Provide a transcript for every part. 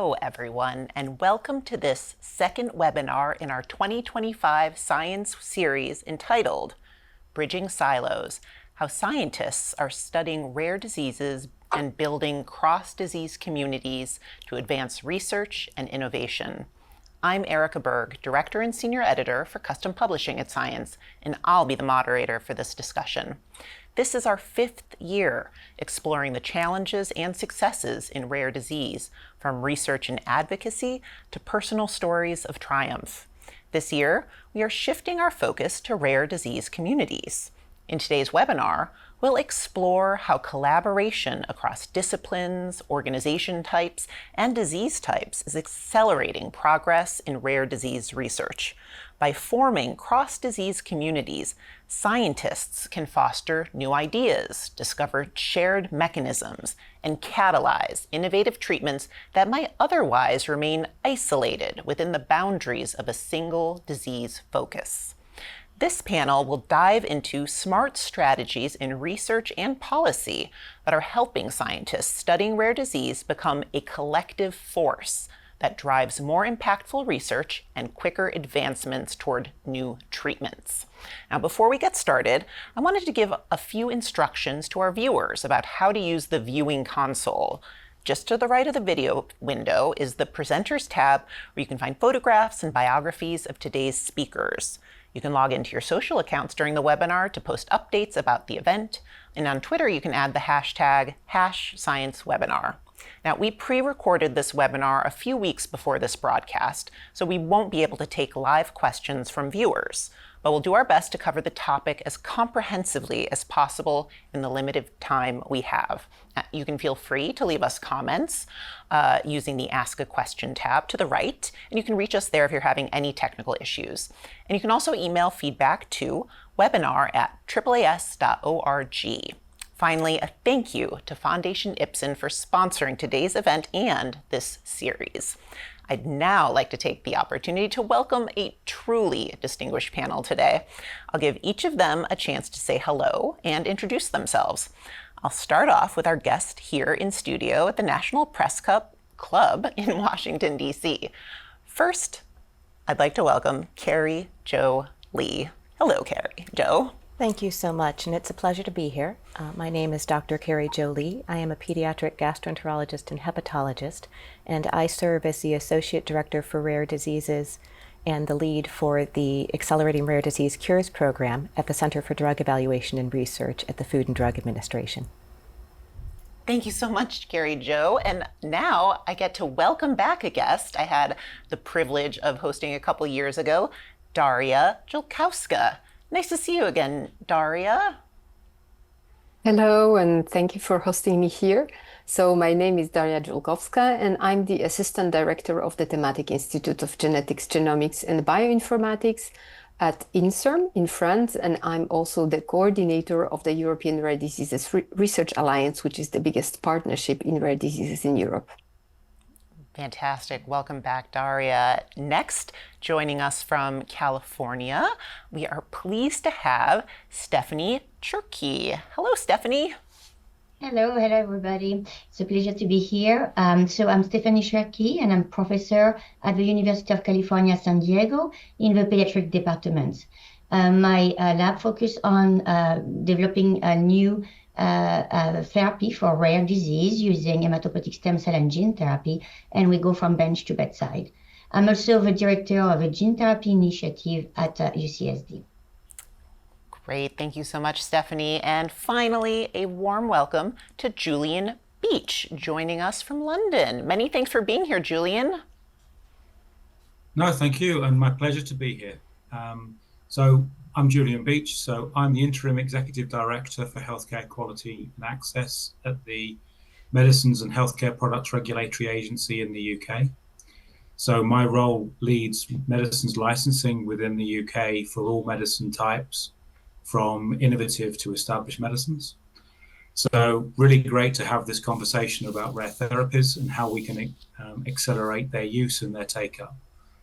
Hello, everyone, and welcome to this second webinar in our 2025 Science series entitled Bridging Silos: How Scientists Are Studying Rare Diseases and Building Cross-Disease Communities to Advance Research and Innovation. I'm Erica Berg, Director and Senior Editor for Custom Publishing at Science, and I'll be the moderator for this discussion. This is our 5th year exploring the challenges and successes in rare disease, from research and advocacy to personal stories of triumph. This year, we are shifting our focus to rare disease communities. In today's webinar, we'll explore how collaboration across disciplines, organization types, and disease types is accelerating progress in rare disease research. By forming cross-disease communities, scientists can foster new ideas, discover shared mechanisms, and catalyze innovative treatments that might otherwise remain isolated within the boundaries of a single disease focus. This panel will dive into smart strategies in research and policy that are helping scientists studying rare disease become a collective force that drives more impactful research and quicker advancements toward new treatments. Now, before we get started, I wanted to give a few instructions to our viewers about how to use the viewing console. Just to the right of the video window is the Presenters tab, where you can find photographs and biographies of today's speakers. You can log into your social accounts during the webinar to post updates about the event, and on Twitter you can add the hashtag #ScienceWebinar. Now, we pre-recorded this webinar a few weeks before this broadcast, so we won't be able to take live questions from viewers, but we'll do our best to cover the topic as comprehensively as possible in the limited time we have. You can feel free to leave us comments using the Ask a Question tab to the right, and you can reach us there if you're having any technical issues. And you can also email feedback to webinar@AAAS.org. Finally, a thank you to Foundation Ipsen for sponsoring today's event and this series. I'd now like to take the opportunity to welcome a truly distinguished panel today. I'll give each of them a chance to say hello and introduce themselves. I'll start off with our guest here in studio at the National Press Club in Washington, D.C. First, I'd like to welcome Carrie Jo Lee. Hello, Carrie Jo. Thank you so much, and it's a pleasure to be here. My name is Dr. Carrie Jo Lee. I am a pediatric gastroenterologist and hepatologist, and I serve as the Associate Director for Rare Diseases and the lead for the Accelerating Rare Disease Cures program at the Center for Drug Evaluation and Research at the Food and Drug Administration. Thank you so much, Carrie Jo. And now I get to welcome back a guest I had the privilege of hosting a couple years ago, Daria Julkowska. Nice to see you again, Daria. Hello, and thank you for hosting me here. So my name is Daria Julkowska, and I'm the Assistant Director of the Thematic Institute of Genetics, Genomics, and Bioinformatics at INSERM in France, and I'm also the coordinator of the European Rare Diseases Research Alliance, which is the biggest partnership in rare diseases in Europe. Fantastic. Welcome back, Daria. Next, joining us from California, we are pleased to have Stephanie Cherky. Hello, Stephanie. Hello, everybody. It's a pleasure to be here. So I'm Stephanie Cherky, and I'm professor at the University of California, San Diego, in the pediatric department. My lab focuses on developing a new therapy for rare disease using hematopoietic stem cell and gene therapy, and we go from bench to bedside. I'm also the director of a gene therapy initiative at UCSD. Great, thank you so much, Stephanie. And finally, a warm welcome to Julian Beach, joining us from London. Many thanks for being here, Julian. No, thank you, and my pleasure to be here. I'm Julian Beach, so I'm the Interim Executive Director for Healthcare Quality and Access at the Medicines and Healthcare Products Regulatory Agency in the UK. So my role leads medicines licensing within the UK for all medicine types, from innovative to established medicines. So really great to have this conversation about rare therapies and how we can accelerate their use and their take-up.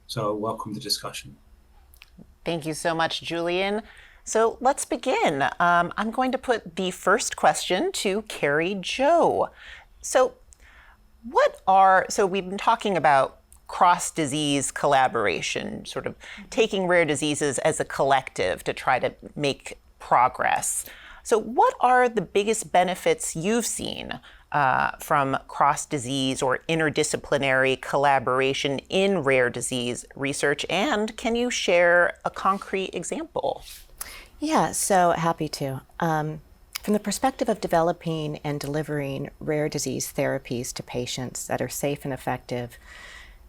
So welcome the discussion. Thank you so much, Julian. So let's begin. I'm going to put the first question to Carrie Jo. So So we've been talking about cross-disease collaboration, sort of taking rare diseases as a collective to try to make progress. So what are the biggest benefits you've seen from cross-disease or interdisciplinary collaboration in rare disease research? And can you share a concrete example? Yeah, so happy to. From the perspective of developing and delivering rare disease therapies to patients that are safe and effective,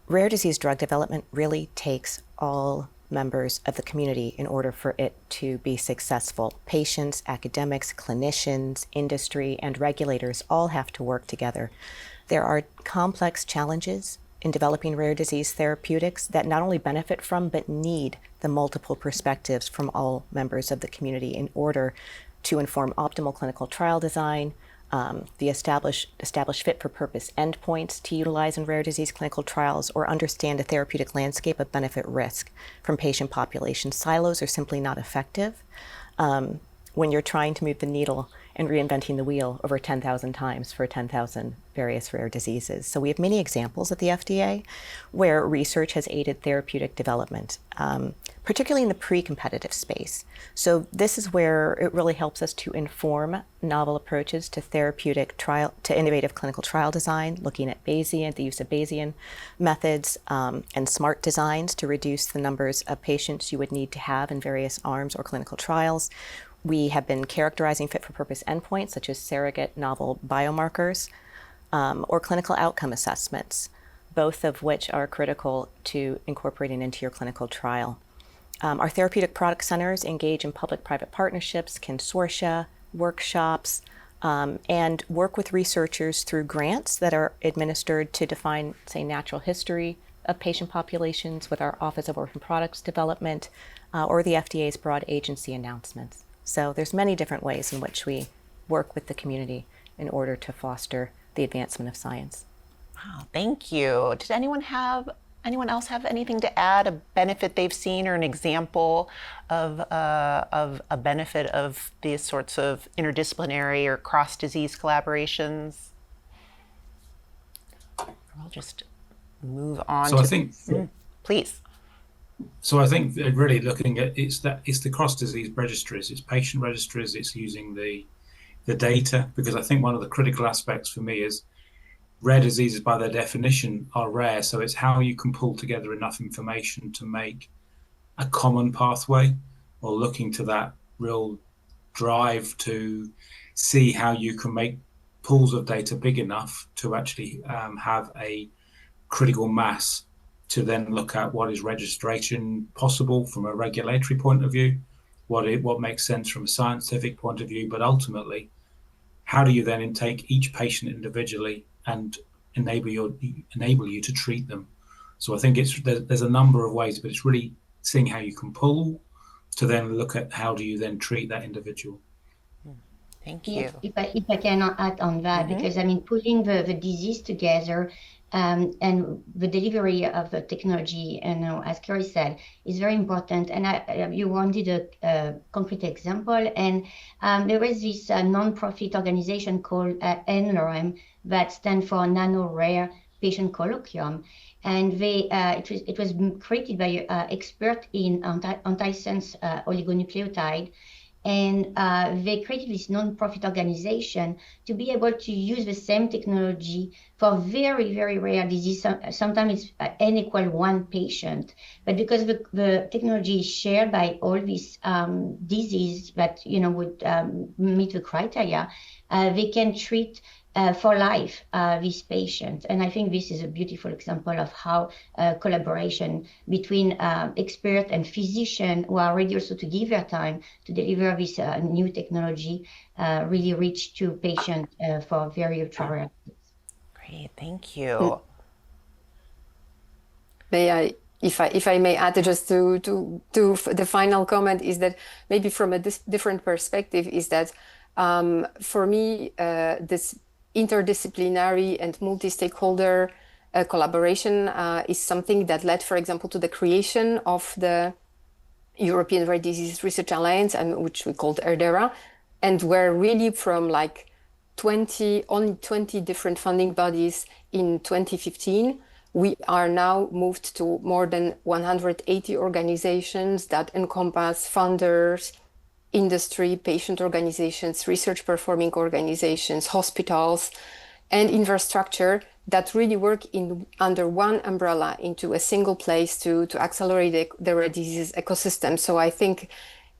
rare disease drug development really takes all members of the community in order for it to be successful. Patients, academics, clinicians, industry, and regulators all have to work together. There are complex challenges in developing rare disease therapeutics that not only benefit from, but need the multiple perspectives from all members of the community in order to inform optimal clinical trial design, the establish fit-for-purpose endpoints to utilize in rare disease clinical trials, or understand a therapeutic landscape of benefit risk from patient population. Silos are simply not effective when you're trying to move the needle and reinventing the wheel over 10,000 times for 10,000 various rare diseases. So we have many examples at the FDA where research has aided therapeutic development, particularly in the pre-competitive space. So this is where it really helps us to inform novel approaches to innovative clinical trial design, looking at Bayesian, the use of Bayesian methods, and smart designs to reduce the numbers of patients you would need to have in various arms or clinical trials. We have been characterizing fit-for-purpose endpoints such as surrogate novel biomarkers or clinical outcome assessments, both of which are critical to incorporating into your clinical trial. Our therapeutic product centers engage in public-private partnerships, consortia, workshops, and work with researchers through grants that are administered to define, say, natural history of patient populations with our Office of Orphan Products Development or the FDA's broad agency announcements. So there's many different ways in which we work with the community in order to foster the advancement of science. Wow, thank you. Did anyone else have anything to add, a benefit they've seen or an example of a benefit of these sorts of interdisciplinary or cross-disease collaborations? I'll just move on. So I think, please. So I think really looking at it's the cross-disease registries, it's patient registries, it's using the data, because I think one of the critical aspects for me is rare diseases by their definition are rare, so it's how you can pull together enough information to make a common pathway, or looking to that real drive to see how you can make pools of data big enough to actually have a critical mass to then look at what is registration possible from a regulatory point of view, what makes sense from a scientific point of view, but ultimately, how do you then intake each patient individually and enable you to treat them? So I think there's a number of ways, but it's really seeing how you can pull to then look at how do you then treat that individual. Thank you. Yes, if I can add on that, because I mean, pulling the disease together and the delivery of the technology, as Carrie said, is very important. And you wanted a concrete example, and there is this non-profit organization called NRM that stands for Nano Rare Patient Colloquium, and it was created by expert in antisense oligonucleotide. And they created this non-profit organization to be able to use the same technology for very, very rare disease. Sometimes it's N equal 1 patient. But because the technology is shared by all these diseases that would meet the criteria, they can treat for life this patient. And I think this is a beautiful example of how collaboration between expert and physician who are ready also to give their time to deliver this new technology really reach to patients for very ultra rare. Great, thank you. If I may add just to the final comment, is that maybe from a different perspective is that for me this interdisciplinary and multi-stakeholder collaboration is something that led, for example, to the creation of the European Rare Disease Research Alliance, and which we called ERDERA, and where really from like only 20 different funding bodies in 2015. We are now moved to more than 180 organizations that encompass funders, industry, patient organizations, research performing organizations, hospitals, and infrastructure that really work under one umbrella into a single place to accelerate the rare disease ecosystem. So I think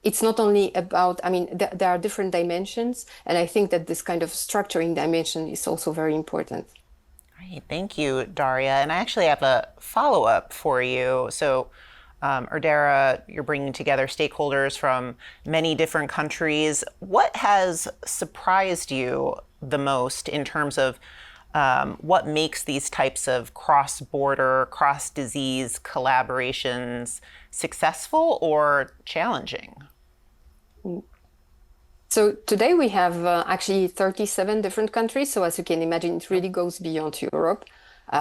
it's not only about, there are different dimensions, and I think that this kind of structuring dimension is also very important. Great, thank you, Daria. And I actually have a follow-up for you. So, Erdera, you're bringing together stakeholders from many different countries. What has surprised you the most in terms of what makes these types of cross-border, cross-disease collaborations successful or challenging? So today we have actually 37 different countries. So as you can imagine, it really goes beyond Europe.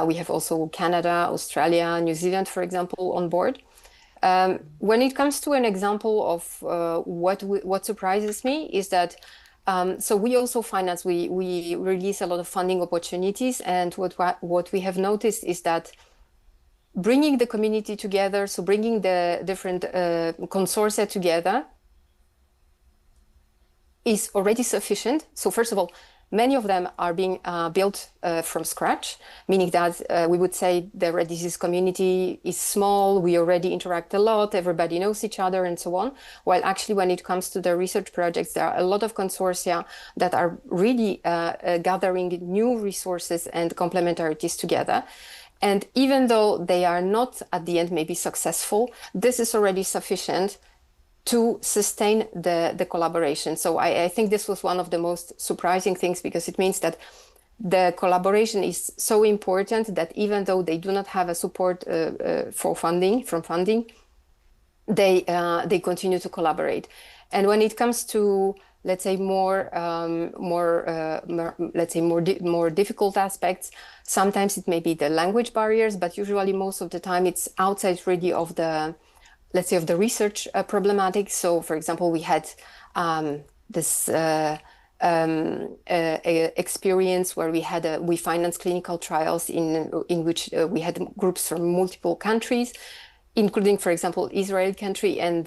We have also Canada, Australia, New Zealand, for example, on board. When it comes to an example of what surprises me is that so we also finance, we release a lot of funding opportunities. And what we have noticed is that bringing the community together, so bringing the different consortia together is already sufficient. So first of all, many of them are being built from scratch, meaning that we would say the rare disease community is small, we already interact a lot, everybody knows each other and so on. While actually when it comes to the research projects, there are a lot of consortia that are really gathering new resources and complementarities together. And even though they are not at the end maybe successful, this is already sufficient to sustain the collaboration. So I think this was one of the most surprising things, because it means that the collaboration is so important that even though they do not have a support from funding, they continue to collaborate. And when it comes to, let's say, more difficult aspects, sometimes it may be the language barriers, but usually most of the time it's outside really of the, let's say, of the research problematic. So, for example, we had this experience where we financed clinical trials in which we had groups from multiple countries, including, for example, Israel country, and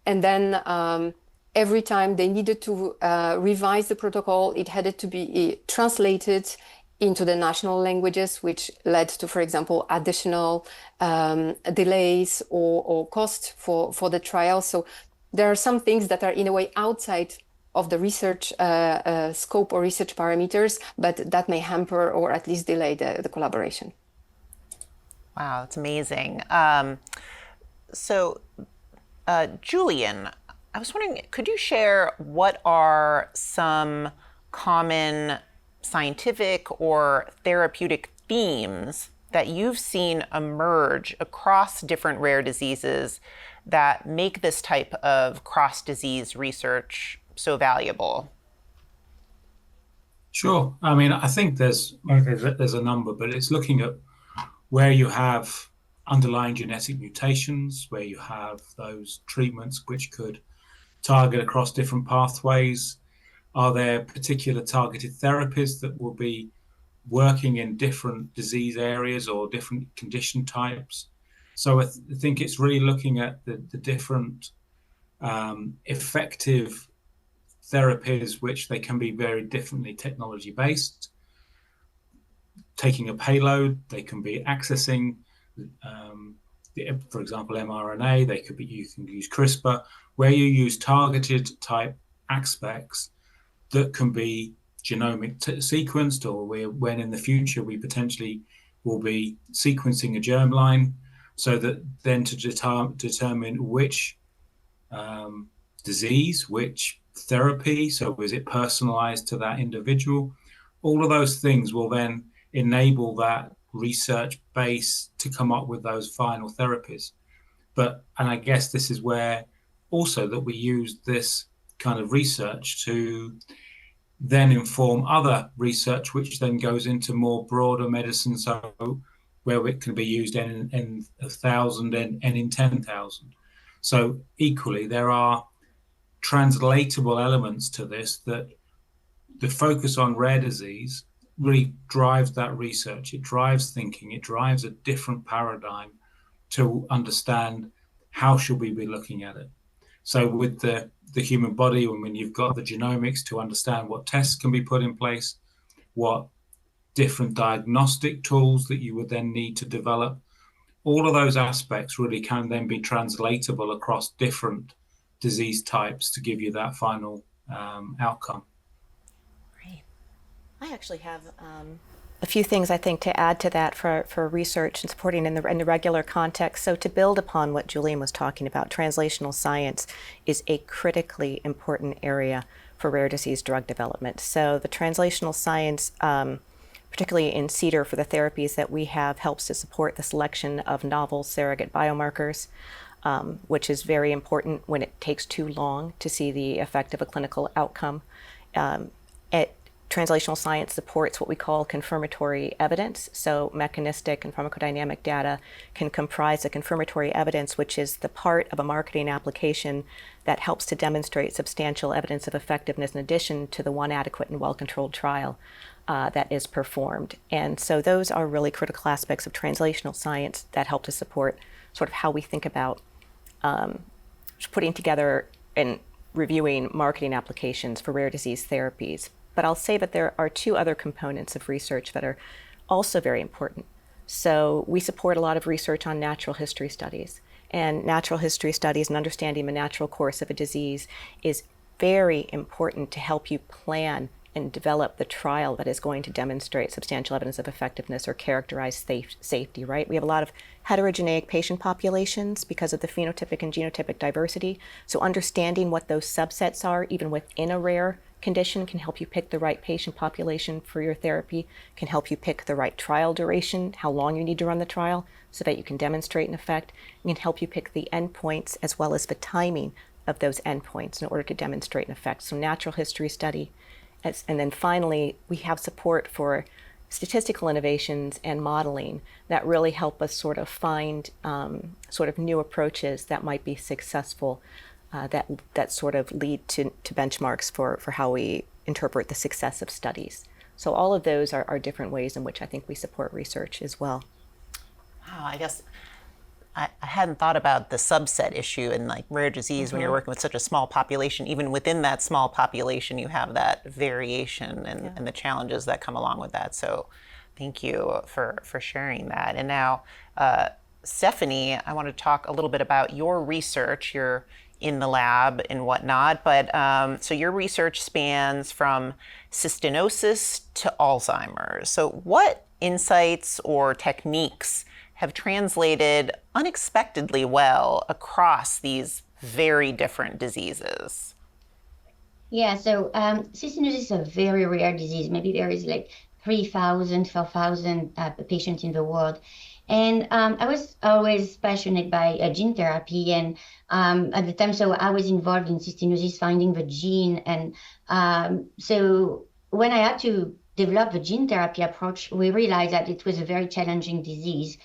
then every time they needed to revise the protocol, it had to be translated into the national languages, which led to, for example, additional delays or cost for the trial. So there are some things that are in a way outside of the research scope or research parameters, but that may hamper or at least delay the collaboration. Wow, that's amazing. So, Julian, I was wondering, could you share what are some common scientific or therapeutic themes that you've seen emerge across different rare diseases that make this type of cross-disease research so valuable? Sure. I mean, I think there's a number, but it's looking at where you have underlying genetic mutations, where you have those treatments which could target across different pathways. Are there particular targeted therapies that will be working in different disease areas or different condition types? So I think it's really looking at the different effective therapies, which they can be very differently technology based. Taking a payload, they can be accessing, for example, mRNA. You can use CRISPR, where you use targeted type aspects that can be genomic sequenced, or when in the future we potentially will be sequencing a germline, so that then to determine which disease, which therapy, so is it personalized to that individual? All of those things will then enable that research base to come up with those final therapies. And I guess this is where also that we use this kind of research to then inform other research, which then goes into more broader medicine, so where it can be used in 1,000 and in 10,000. So equally, there are translatable elements to this that the focus on rare disease really drives that research. It drives thinking. It drives a different paradigm to understand how should we be looking at it. So with the human body, when you've got the genomics to understand what tests can be put in place, what different diagnostic tools that you would then need to develop, all of those aspects really can then be translatable across different disease types to give you that final outcome. Great. I actually have a few things I think to add to that for research and supporting in the regular context. So to build upon what Julian was talking about, translational science is a critically important area for rare disease drug development. So the translational science, particularly in CEDAR for the therapies that we have, helps to support the selection of novel surrogate biomarkers, which is very important when it takes too long to see the effect of a clinical outcome. Translational science supports what we call confirmatory evidence. So mechanistic and pharmacodynamic data can comprise the confirmatory evidence, which is the part of a marketing application that helps to demonstrate substantial evidence of effectiveness in addition to the one adequate and well-controlled trial that is performed. And so those are really critical aspects of translational science that help to support sort of how we think about putting together and reviewing marketing applications for rare disease therapies. But I'll say that there are two other components of research that are also very important. So we support a lot of research on natural history studies. And natural history studies and understanding the natural course of a disease is very important to help you plan and develop the trial that is going to demonstrate substantial evidence of effectiveness or characterize safety, right? We have a lot of heterogeneous patient populations because of the phenotypic and genotypic diversity. So understanding what those subsets are, even within a rare condition, can help you pick the right patient population for your therapy, can help you pick the right trial duration, how long you need to run the trial so that you can demonstrate an effect, and can help you pick the endpoints as well as the timing of those endpoints in order to demonstrate an effect. So natural history study. And then finally, we have support for statistical innovations and modeling that really help us sort of find sort of new approaches that might be successful, that sort of lead to benchmarks for how we interpret the success of studies. So all of those are different ways in which I think we support research as well. Wow, I guess I hadn't thought about the subset issue in like rare disease when you're working with such a small population. Even within that small population, you have that variation and the challenges that come along with that. So thank you for sharing that. And now, Stephanie, I want to talk a little bit about your research. You're in the lab and whatnot, but so your research spans from cystinosis to Alzheimer's. So what insights or techniques have translated unexpectedly well across these very different diseases? Yeah, so cystinosis is a very rare disease. Maybe there is like 3,000, 4,000 patients in the world. And I was always passionate by gene therapy. And at the time, so I was involved in cystinosis, finding the gene. And so when I had to develop the gene therapy approach, we realized that it was a very challenging disease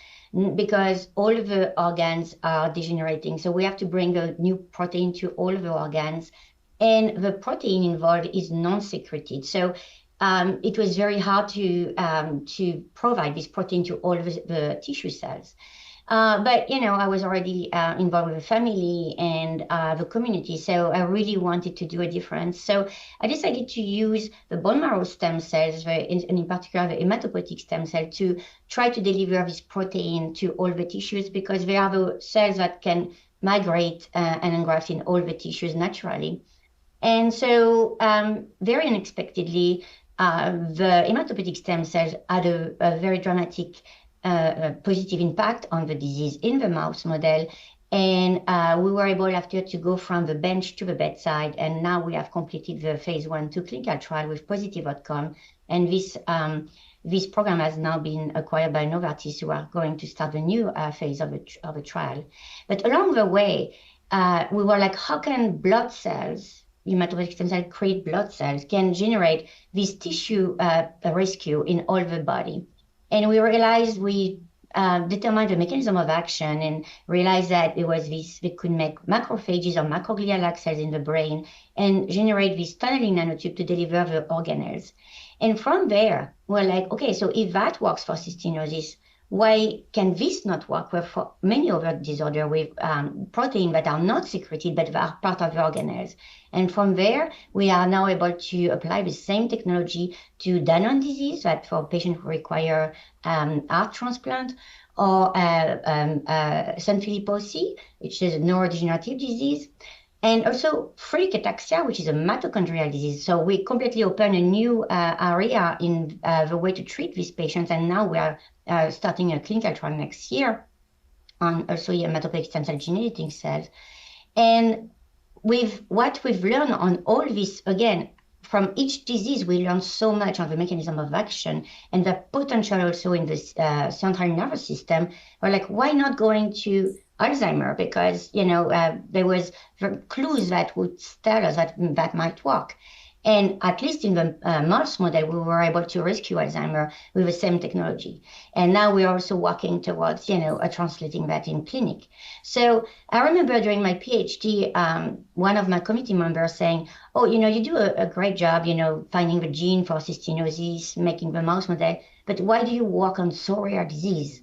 because all of the organs are degenerating. So we have to bring a new protein to all of the organs. And the protein involved is non-secreted. So it was very hard to provide this protein to all of the tissue cells. But, you know, I was already involved with the family and the community, so I really wanted to do a difference. So I decided to use the bone marrow stem cells, and in particular the hematopoietic stem cell, to try to deliver this protein to all the tissues, because they are the cells that can migrate and engraft in all the tissues naturally. And so very unexpectedly, the hematopoietic stem cells had a very dramatic positive impact on the disease in the mouse model. And we were able after to go from the bench to the bedside. And now we have completed the phase 1/2 clinical trial with positive outcome. And this program has now been acquired by Novartis, who are going to start the new phase of the trial. But along the way, we were like, how can blood cells, hematopoietic stem cells, create blood cells, can generate this tissue rescue in all the body? And we realized we determined the mechanism of action and realized that it was this, they could make macrophages or macroglial cells in the brain and generate this tunneling nanotube to deliver the organelles. And from there, we're like, okay, so if that works for cystinosis, why can this not work for many other disorders with proteins that are not secreted but are part of the organelles? And from there, we are now able to apply the same technology to Danon disease, that for patients who require heart transplant, or Sanfilippo, which is a neurodegenerative disease, and also Friedreich ataxia, which is a mitochondrial disease. So we completely open a new area in the way to treat these patients. And now we are starting a clinical trial next year on also hematopoietic stem cell gene editing cells. And with what we've learned on all this, again, from each disease, we learn so much on the mechanism of action and the potential also in the central nervous system. We're like, why not go into Alzheimer? Because, there was clues that would tell us that might work. And at least in the mouse model, we were able to rescue Alzheimer with the same technology. And now we're also working towards, translating that in clinic. So I remember during my PhD, one of my committee members saying, oh, you do a great job, finding the gene for cystinosis, making the mouse model, but why do you work on so rare disease?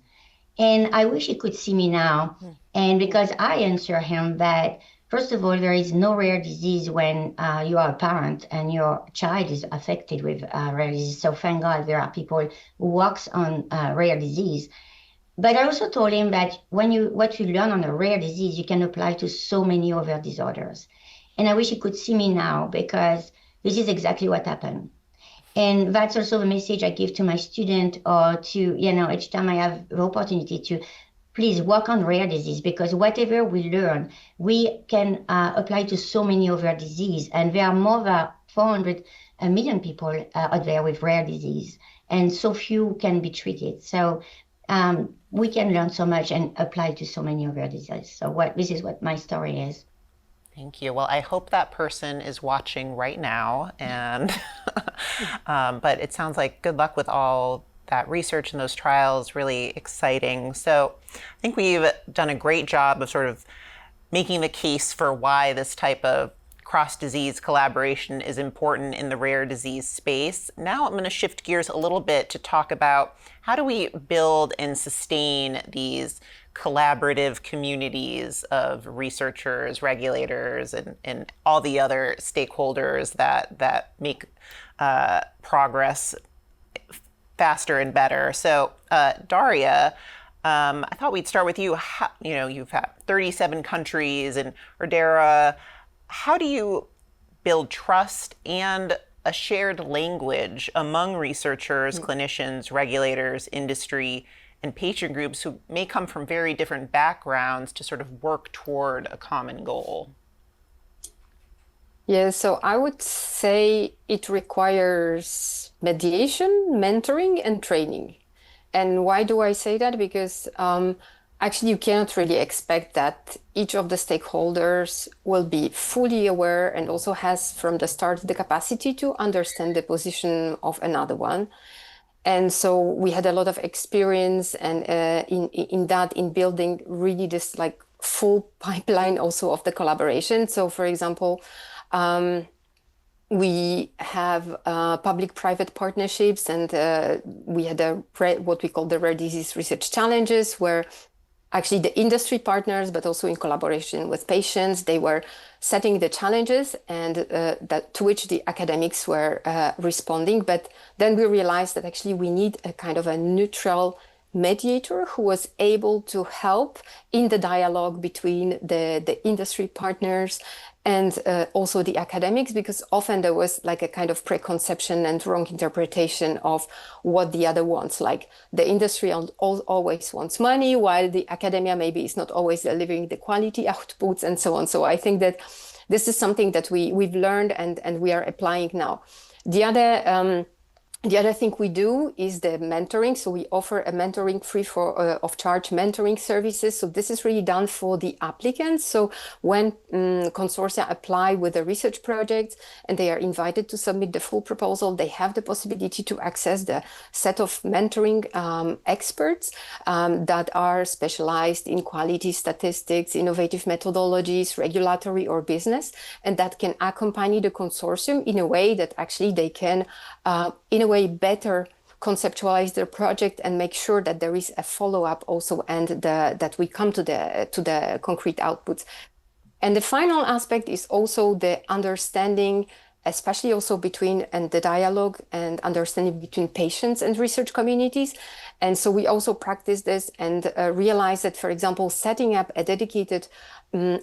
And I wish he could see me now. And because I answer him that, first of all, there is no rare disease when you are a parent and your child is affected with rare disease. So thank God there are people who works on rare disease. But I also told him that what you learn on a rare disease, you can apply to so many other disorders. And I wish he could see me now, because this is exactly what happened. And that's also the message I give to my student, or to, each time I have the opportunity to please work on rare disease, because whatever we learn, we can apply to so many other disease. And there are more than 400 million people out there with rare disease, and so few can be treated. So we can learn so much and apply to so many other diseases. So this is what my story is. Thank you. Well, I hope that person is watching right now. And but it sounds like good luck with all that research and those trials, really exciting. So I think we've done a great job of sort of making the case for why this type of cross-disease collaboration is important in the rare disease space. Now I'm going to shift gears a little bit to talk about how do we build and sustain these collaborative communities of researchers, regulators, and all the other stakeholders that make progress faster and better. So Daria, I thought we'd start with you. You've had 37 countries, and Dara, how do you build trust and a shared language among researchers, clinicians, regulators, industry, and patient groups who may come from very different backgrounds to sort of work toward a common goal? Yeah, so I would say it requires mediation, mentoring, and training. And why do I say that? Because actually, you cannot really expect that each of the stakeholders will be fully aware and also has from the start the capacity to understand the position of another one. And so we had a lot of experience and in building really this like full pipeline also of the collaboration. So for example, we have public-private partnerships, and we had what we call the Rare Disease Research Challenges, where actually the industry partners, but also in collaboration with patients, they were setting the challenges, and to which the academics were responding. But then we realized that actually we need a kind of a neutral mediator who was able to help in the dialogue between the industry partners and also the academics, because often there was like a kind of preconception and wrong interpretation of what the other wants. Like the industry always wants money, while the academia maybe is not always delivering the quality outputs and so on. So I think that this is something that we've learned and we are applying now. The other The other thing we do is the mentoring. So we offer a mentoring free of charge mentoring services. So this is really done for the applicants. So when consortia apply with a research project and they are invited to submit the full proposal, they have the possibility to access the set of mentoring experts that are specialized in quality statistics, innovative methodologies, regulatory or business, and that can accompany the consortium in a way that actually they can, in a way, better conceptualize their project and make sure that there is a follow-up also, and that we come to the concrete outputs. And the final aspect is also the understanding, especially also between and the dialogue and understanding between patients and research communities. And so we also practice this and realize that, for example, setting up a dedicated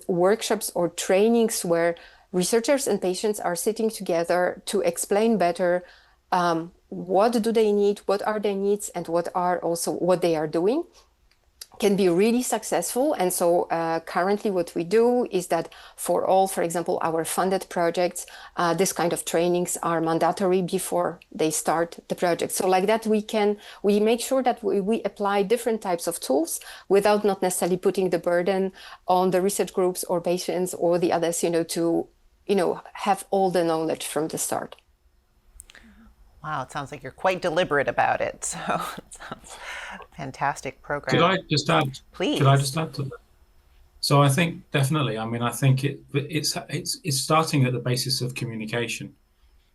workshops or trainings where researchers and patients are sitting together to explain better what do they need, what are their needs, and what are also what they are doing, can be really successful. And so currently what we do is that for all, for example, our funded projects, this kind of trainings are mandatory before they start the project. So like that, we make sure that we apply different types of tools without not necessarily putting the burden on the research groups or patients or the others, to, have all the knowledge from the start. Wow, it sounds like you're quite deliberate about it. So it sounds fantastic program. Could I just add? Please. Could I just add to that? So I think definitely. I mean, I think it's starting at the basis of communication,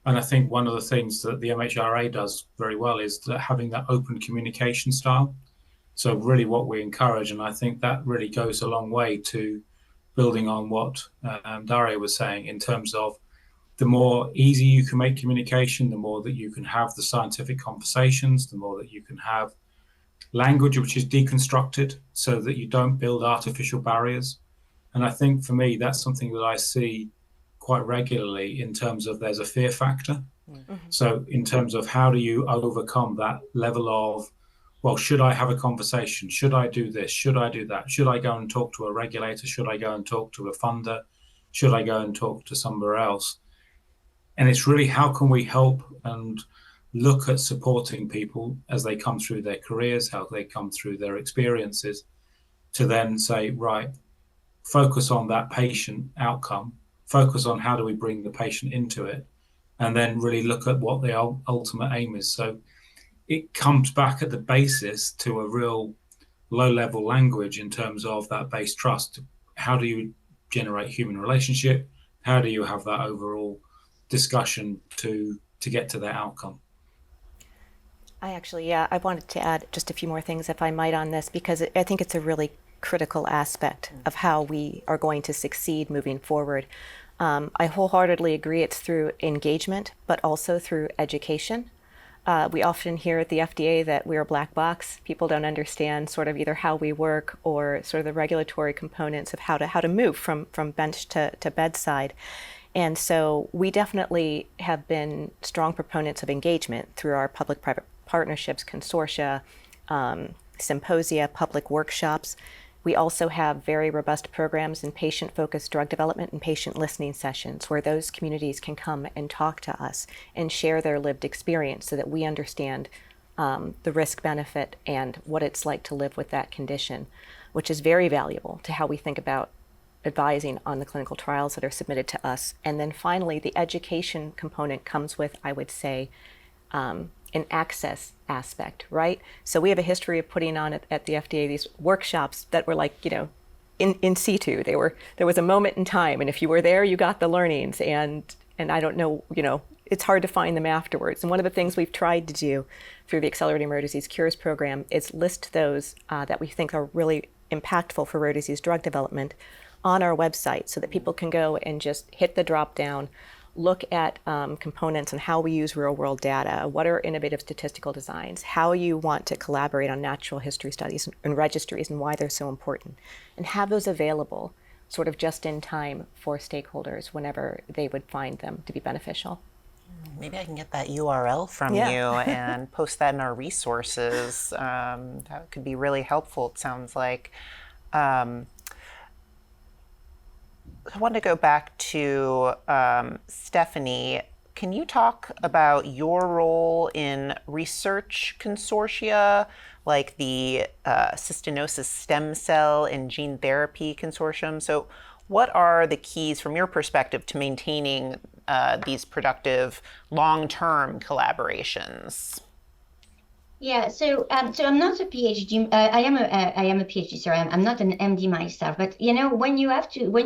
and I think one of the things that the MHRA does very well is that having that open communication style. So really, what we encourage, and I think that really goes a long way to building on what Daria was saying in terms of the more easy you can make communication, the more that you can have the scientific conversations, the more that you can have language which is deconstructed so that you don't build artificial barriers. And I think for me, that's something that I see quite regularly in terms of there's a fear factor. Mm-hmm. So in terms of how do you overcome that level of, well, should I have a conversation? Should I do this? Should I do that? Should I go and talk to a regulator? Should I go and talk to a funder? Should I go and talk to somewhere else? And it's really how can we help and look at supporting people as they come through their careers, how they come through their experiences, to then say, right, focus on that patient outcome, focus on how do we bring the patient into it, and then really look at what the ultimate aim is. So it comes back at the basis to a real low-level language in terms of that base trust. How do you generate human relationship? How do you have that overall discussion to get to that outcome? I wanted to add just a few more things, if I might, on this, because I think it's a really critical aspect of how we are going to succeed moving forward. I wholeheartedly agree it's through engagement, but also through education. We often hear at the FDA that we're a black box. People don't understand sort of either how we work or sort of the regulatory components of how to move from bench to bedside. And so we definitely have been strong proponents of engagement through our public-private partnerships, consortia, symposia, public workshops. We also have very robust programs in patient-focused drug development and patient listening sessions where those communities can come and talk to us and share their lived experience so that we understand the risk-benefit and what it's like to live with that condition, which is very valuable to how we think about advising on the clinical trials that are submitted to us. And then finally, the education component comes with, I would say, an access aspect, right? So we have a history of putting on at the FDA these workshops that were like, in situ. There was a moment in time, and if you were there, you got the learnings. And I don't know, it's hard to find them afterwards. And one of the things we've tried to do through the Accelerating Rare Disease Cures program is list those that we think are really impactful for rare disease drug development on our website so that people can go and just hit the drop down, look at components and how we use real world data, what are innovative statistical designs, how you want to collaborate on natural history studies and registries and why they're so important, and have those available sort of just in time for stakeholders whenever they would find them to be beneficial. Maybe I can get that URL from you and post that in our resources. That could be really helpful, it sounds like. I want to go back to Stephanie. can you talk about your role in research consortia like the cystinosis stem cell and gene therapy consortium? So what are the keys from your perspective to maintaining these productive long-term collaborations? Yeah, so I'm not a PhD. I am a PhD. Sorry, I'm not an MD myself. But when you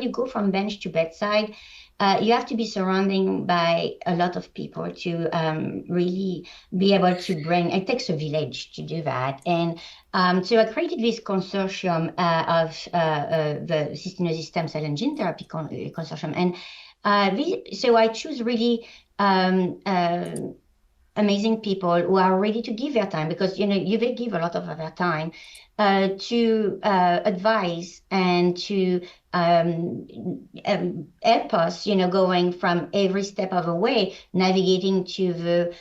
go from bench to bedside, you have to be surrounded by a lot of people to really be able to bring. It takes a village to do that, and so I created this consortium of the cystinosis stem cell and gene therapy consortium, and so I choose really. Amazing people who are ready to give their time, because they give a lot of their time to advise and to help us, going from every step of the way, navigating to the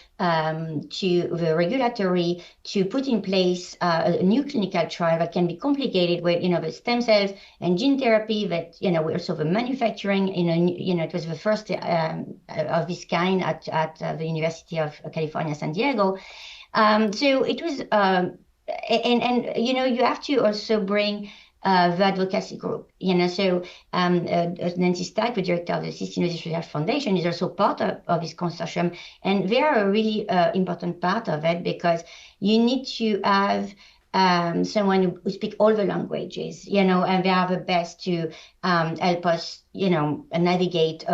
regulatory, to put in place a new clinical trial that can be complicated with the stem cells and gene therapy, that we also the manufacturing. It was the first of this kind at the University of California, San Diego. So it was, and you have to also bring the advocacy group. So Nancy Stack, the director of the Cystinosis Research Foundation, is also part of this consortium, and they are a really important part of it, because you need to have someone who speaks all the languages, and they are the best to help us, navigate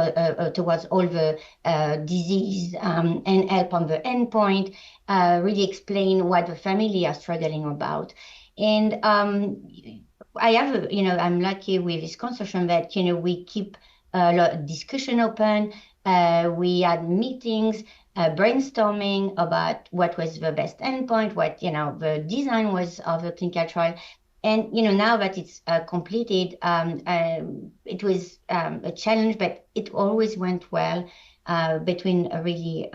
towards all the disease, and help on the endpoint, really explain what the family are struggling about. And I have, I'm lucky with this consortium that, we keep a lot of discussion open. We had meetings, brainstorming about what was the best endpoint, what, the design was of the clinical trial. And, now that it's completed, it was a challenge, but it always went well between a really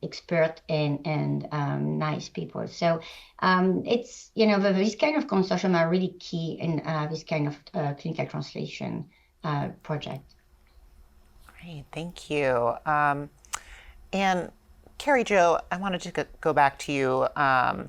expert and nice people. So it's, this kind of consortium are really key in this kind of clinical translation project. Great, thank you. And Carrie Jo, I wanted to go back to you and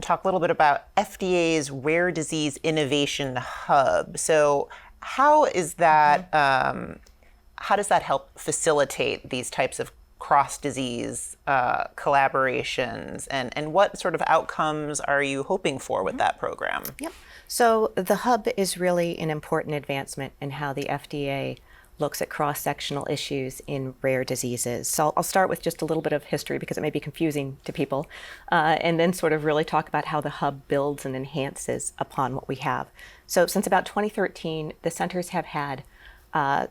talk a little bit about FDA's Rare Disease Innovation Hub. So how is that, how does that help facilitate these types of cross-disease collaborations, and what sort of outcomes are you hoping for with that program? Yep. So the hub is really an important advancement in how the FDA looks at cross-sectional issues in rare diseases. So I'll start with just a little bit of history, because it may be confusing to people, and then sort of really talk about how the hub builds and enhances upon what we have. So since about 2013, the centers have had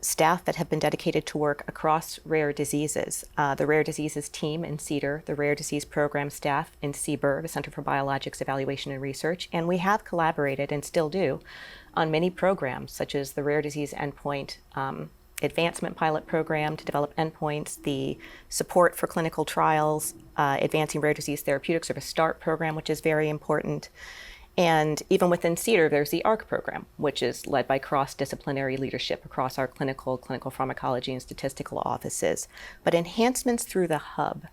staff that have been dedicated to work across rare diseases. The rare diseases team in CEDAR, the rare disease program staff in CBER, the Center for Biologics Evaluation and Research, and we have collaborated and still do on many programs, such as the Rare Disease Endpoint Advancement Pilot Program to develop endpoints, the Support for Clinical Trials, Advancing Rare Disease Therapeutics, or the START program, which is very important. And even within CEDAR, there's the ARC program, which is led by cross-disciplinary leadership across our clinical pharmacology, and statistical offices. But enhancements through the hub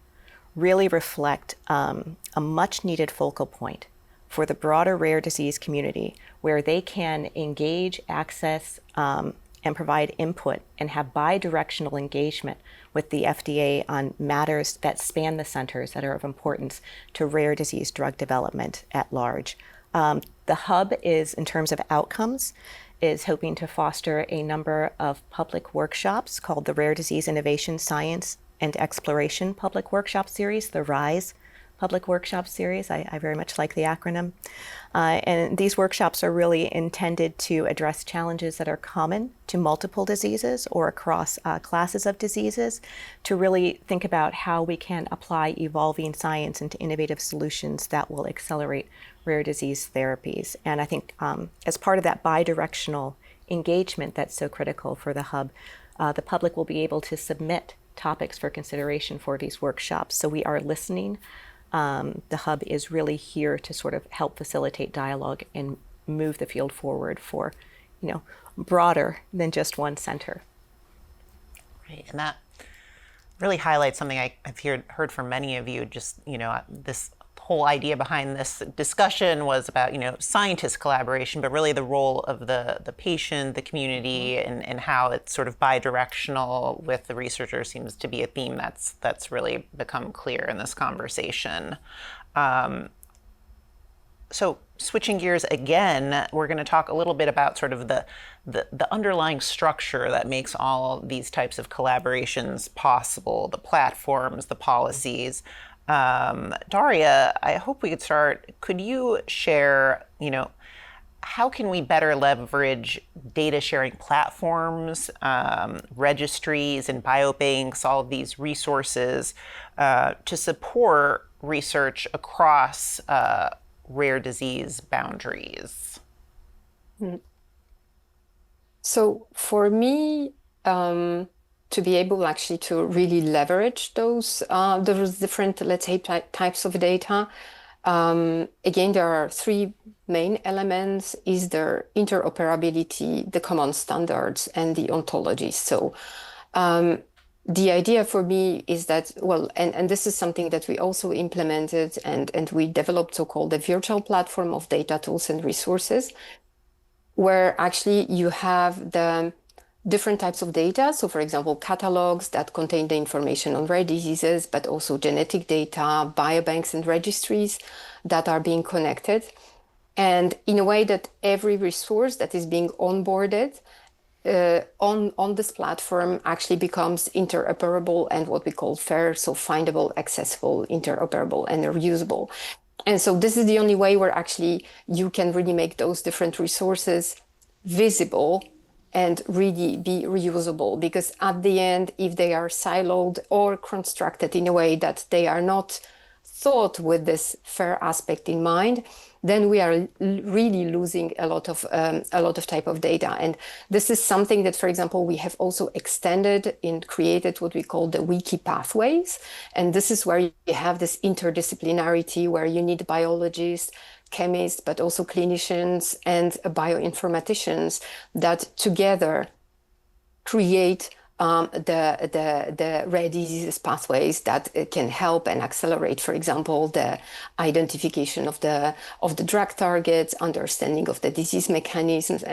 really reflect a much-needed focal point for the broader rare disease community, where they can engage, access, and provide input and have bi-directional engagement with the FDA on matters that span the centers that are of importance to rare disease drug development at large. The hub is, in terms of outcomes, is hoping to foster a number of public workshops called the Rare Disease Innovation, Science and Exploration Public Workshop Series, the RISE Public Workshop Series. I very much like the acronym. And these workshops are really intended to address challenges that are common to multiple diseases or across classes of diseases, to really think about how we can apply evolving science into innovative solutions that will accelerate rare disease therapies. And I think as part of that bi-directional engagement that's so critical for the hub, the public will be able to submit topics for consideration for these workshops. So we are listening. The hub is really here to sort of help facilitate dialogue and move the field forward for, broader than just one center. Right, and that really highlights something I've heard from many of you. Just, this whole idea behind this discussion was about, scientist collaboration, but really the role of the patient, the community, and how it's sort of bi-directional with the researcher seems to be a theme that's really become clear in this conversation. So switching gears again, we're going to talk a little bit about sort of the underlying structure that makes all these types of collaborations possible, the platforms, the policies. Daria, I hope we could start. Could you share, how can we better leverage data sharing platforms, registries, and biobanks, all of these resources to support research across rare disease boundaries? So for me, to be able actually to really leverage those different, let's say, types of data, again, there are three main elements: is the interoperability, the common standards, and the ontology. So the idea for me is that, well, and this is something that we also implemented, and we developed so-called a virtual platform of data tools and resources, where actually you have the different types of data. So for example, catalogs that contain the information on rare diseases, but also genetic data, biobanks and registries that are being connected. And in a way that every resource that is being onboarded on this platform actually becomes interoperable and what we call FAIR, so findable, accessible, interoperable, and reusable. And so this is the only way where actually you can really make those different resources visible and really be reusable. Because at the end, if they are siloed or constructed in a way that they are not thought with this FAIR aspect in mind, then we are really losing a lot of type of data. And this is something that, for example, we have also extended and created what we call the wiki pathways. And this is where you have this interdisciplinarity, where you need biologists, chemists, but also clinicians and bioinformaticians that together create the rare diseases pathways that can help and accelerate, for example, the identification of the drug targets, understanding of the disease mechanisms,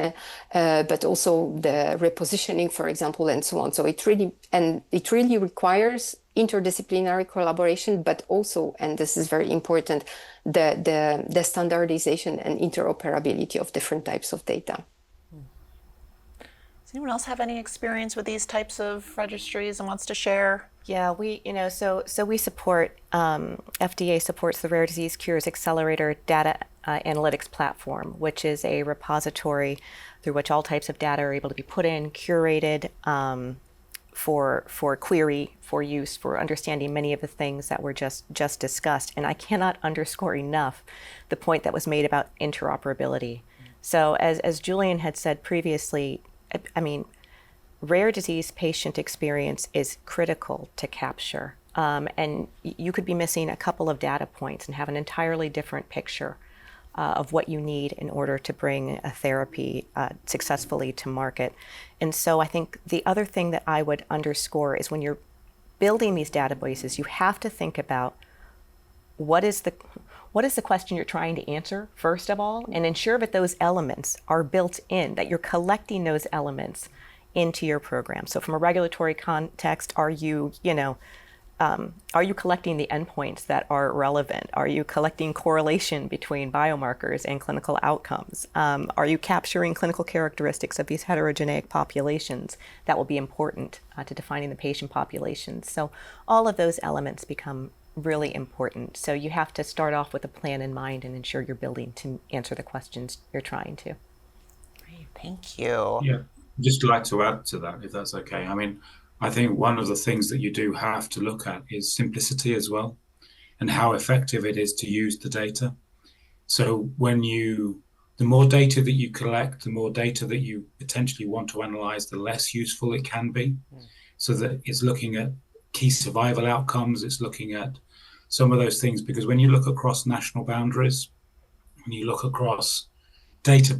but also the repositioning, for example, and so on. So it really requires interdisciplinary collaboration, but also, and this is very important, the standardization and interoperability of different types of data. Does anyone else have any experience with these types of registries and wants to share? Yeah, so we support, FDA supports the Rare Disease Cures Accelerator Data Analytics Platform, which is a repository through which all types of data are able to be put in, curated for query, for use, for understanding many of the things that were just discussed. And I cannot underscore enough the point that was made about interoperability. So as Julian had said previously, I mean, rare disease patient experience is critical to capture. And you could be missing a couple of data points and have an entirely different picture of what you need in order to bring a therapy successfully to market. And so I think the other thing that I would underscore is when you're building these databases, you have to think about what is the question you're trying to answer, first of all, and ensure that those elements are built in, that you're collecting those elements into your program. So from a regulatory context, are you collecting the endpoints that are relevant? Are you collecting correlation between biomarkers and clinical outcomes? Are you capturing clinical characteristics of these heterogeneous populations that will be important to defining the patient populations? So all of those elements become really important. So you have to start off with a plan in mind and ensure you're building to answer the questions you're trying to. Great, thank you. Yeah, just like to add to that, if that's okay. I mean, I think one of the things that you do have to look at is simplicity as well, and how effective it is to use the data. So the more data that you collect, the more data that you potentially want to analyze, the less useful it can be. So that it's looking at key survival outcomes, it's looking at some of those things, because when you look across national boundaries, when you look across data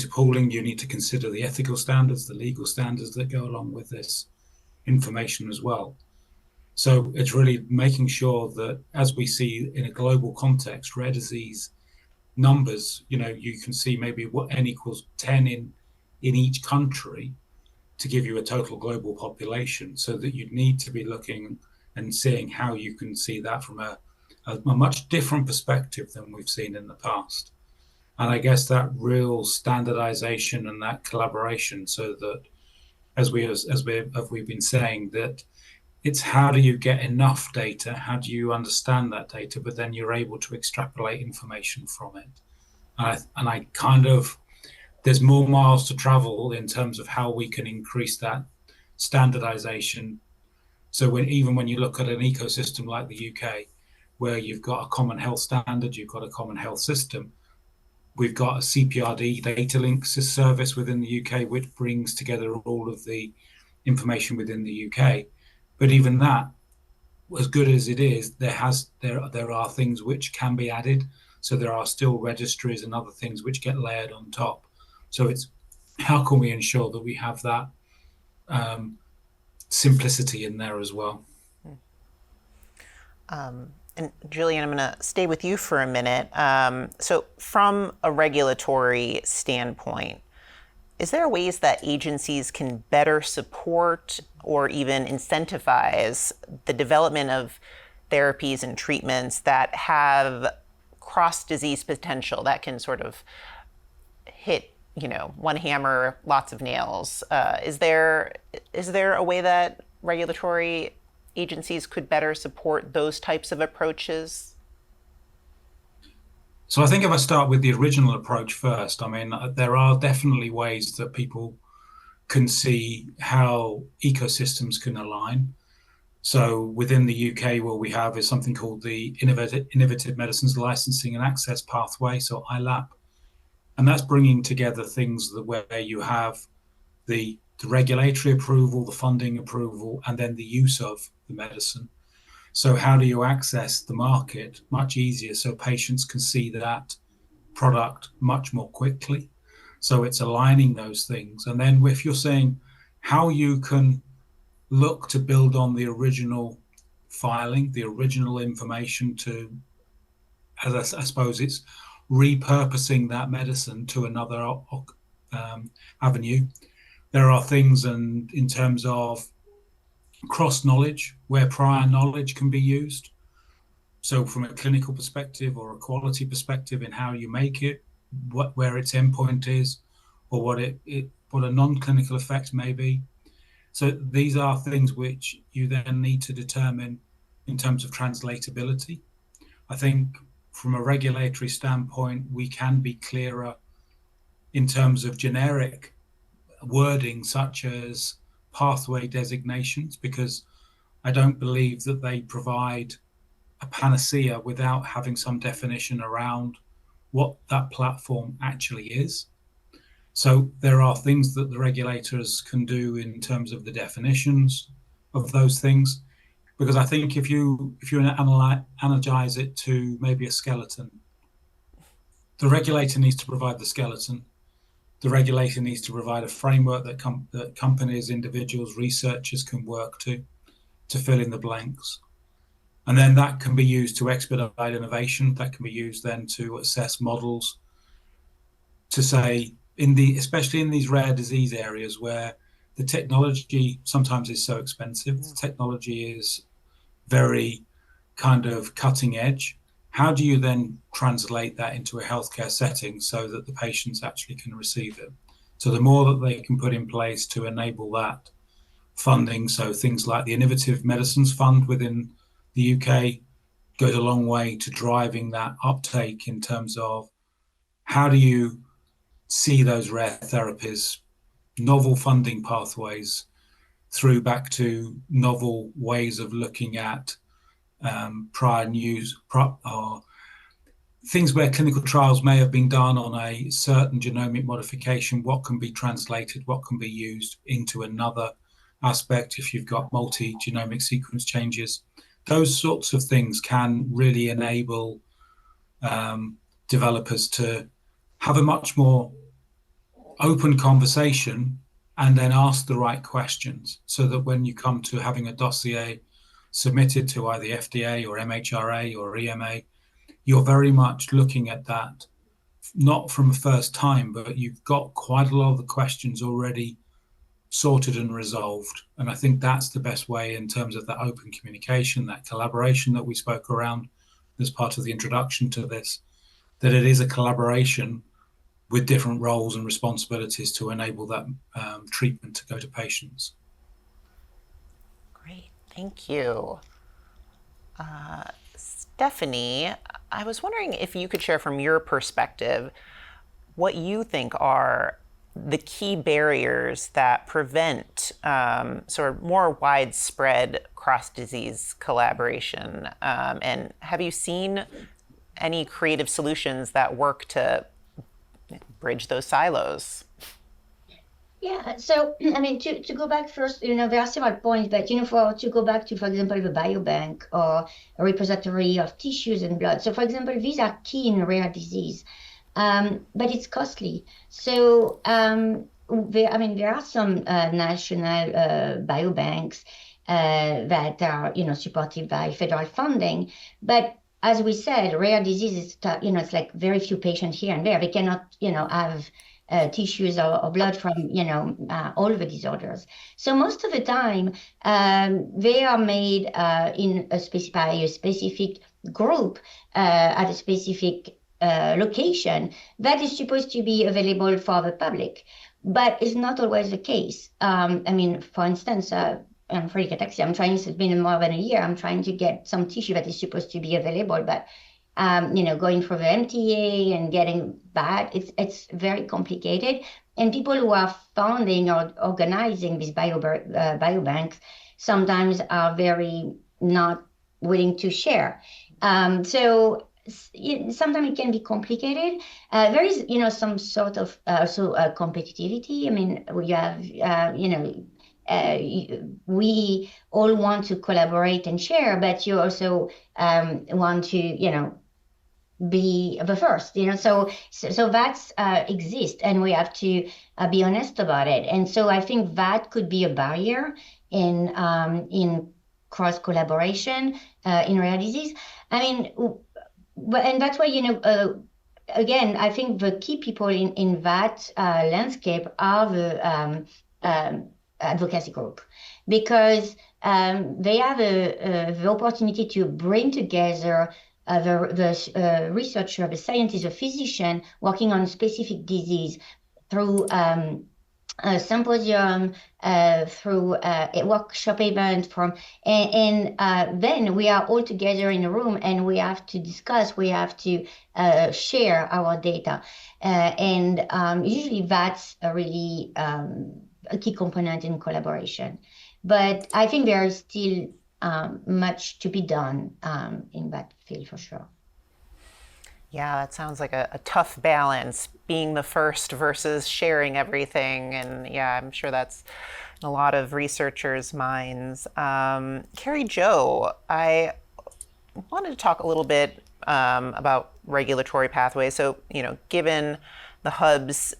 pooling, you need to consider the ethical standards, the legal standards that go along with this information as well. So it's really making sure that, as we see in a global context, rare disease numbers, you can see maybe what n equals 10 in each country to give you a total global population, so that you'd need to be looking and seeing how you can see that from a much different perspective than we've seen in the past. And I guess that real standardization and that collaboration, so that as we've been saying, that it's how do you get enough data, how do you understand that data, but then you're able to extrapolate information from it. And I kind of, there's more miles to travel in terms of how we can increase that standardization. So even when you look at an ecosystem like the UK, where you've got a common health standard, you've got a common health system, we've got a CPRD data links service within the UK, which brings together all of the information within the UK. But even that, as good as it is, there are things which can be added. So there are still registries and other things which get layered on top. So it's how can we ensure that we have that simplicity in there as well. And Julian, I'm going to stay with you for a minute. So from a regulatory standpoint, is there ways that agencies can better support or even incentivize the development of therapies and treatments that have cross-disease potential, that can sort of hit, one hammer, lots of nails? Is there a way that regulatory agencies could better support those types of approaches? So I think if I start with the original approach first, I mean, there are definitely ways that people can see how ecosystems can align. So within the UK, what we have is something called the Innovative Medicines Licensing and Access Pathway, so ILAP. And that's bringing together things where you have the regulatory approval, the funding approval, and then the use of the medicine. So how do you access the market much easier so patients can see that product much more quickly? So it's aligning those things. And then if you're saying how you can look to build on the original filing, the original information to, as I suppose it's repurposing that medicine to another avenue. There are things in terms of cross knowledge, where prior knowledge can be used. So from a clinical perspective or a quality perspective in how you make it, where its endpoint is, or what a non-clinical effect may be. So these are things which you then need to determine in terms of translatability. I think from a regulatory standpoint, we can be clearer in terms of generic wording such as pathway designations, because I don't believe that they provide a panacea without having some definition around what that platform actually is. So there are things that the regulators can do in terms of the definitions of those things, because I think if you analogize it to maybe a skeleton, the regulator needs to provide the skeleton. The regulator needs to provide a framework that companies, individuals, researchers can work to fill in the blanks. And then that can be used to expedite innovation. That can be used then to assess models to say, especially in these rare disease areas where the technology sometimes is so expensive, the technology is very kind of cutting edge. How do you then translate that into a healthcare setting so that the patients actually can receive it? So the more that they can put in place to enable that funding, so things like the Innovative Medicines Fund within the UK goes a long way to driving that uptake in terms of how do you see those rare therapies, novel funding pathways through back to novel ways of looking at prior news, things where clinical trials may have been done on a certain genomic modification, what can be translated, what can be used into another aspect if you've got multi-genomic sequence changes. Those sorts of things can really enable developers to have a much more open conversation and then ask the right questions, so that when you come to having a dossier submitted to either FDA or MHRA or EMA, you're very much looking at that not from a first time, but you've got quite a lot of the questions already sorted and resolved. And I think that's the best way in terms of that open communication, that collaboration that we spoke around as part of the introduction to this, that it is a collaboration with different roles and responsibilities to enable that treatment to go to patients. Great, thank you. Stephanie, I was wondering if you could share from your perspective what you think are the key barriers that prevent sort of more widespread cross-disease collaboration. And have you seen any creative solutions that work to bridge those silos? Yeah, so I mean, to go back first, there are several points, but to go back to, for example, the biobank or a repository of tissues and blood. So, for example, these are key in rare disease, but it's costly. So, there are some national biobanks that are, supported by federal funding, but as we said, rare diseases, it's like very few patients here and there. They cannot, have tissues or blood from, all the disorders. So most of the time, they are made in by a specific group at a specific location that is supposed to be available for the public, but it's not always the case. For instance, I'm for ataxia. It's been more than a year. I'm trying to get some tissue that is supposed to be available, but going for the MTA and getting that, it's very complicated. And people who are founding or organizing these biobanks sometimes are very not willing to share. So sometimes it can be complicated. There is, some sort of also competitivity. We have, we all want to collaborate and share, but you also want to, be the first, so that's exists, and we have to be honest about it. And so I think that could be a barrier in cross collaboration in rare disease. And that's why, again, I think the key people in that landscape are the advocacy group, because they have the opportunity to bring together the researcher, the scientist, the physician working on a specific disease through a symposium, through a workshop event, and then we are all together in a room and we have to discuss, we have to share our data. Usually that's a really a key component in collaboration. But I think there is still much to be done in that field for sure. Yeah, that sounds like a tough balance, being the first versus sharing everything. And yeah, I'm sure that's in a lot of researchers' minds. Carrie Jo, I wanted to talk a little bit about regulatory pathways. So, given the hub's,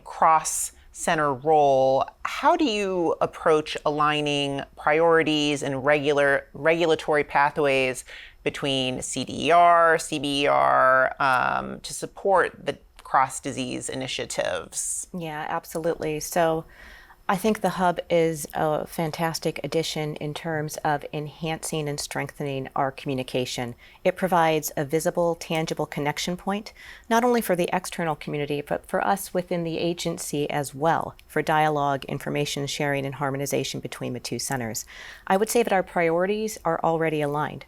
cross-center role, how do you approach aligning priorities and regulatory pathways between CDER, CBER, to support the cross-disease initiatives? Yeah, absolutely. So I think the hub is a fantastic addition in terms of enhancing and strengthening our communication. It provides a visible, tangible connection point, not only for the external community, but for us within the agency as well, for dialogue, information sharing, and harmonization between the two centers. I would say that our priorities are already aligned.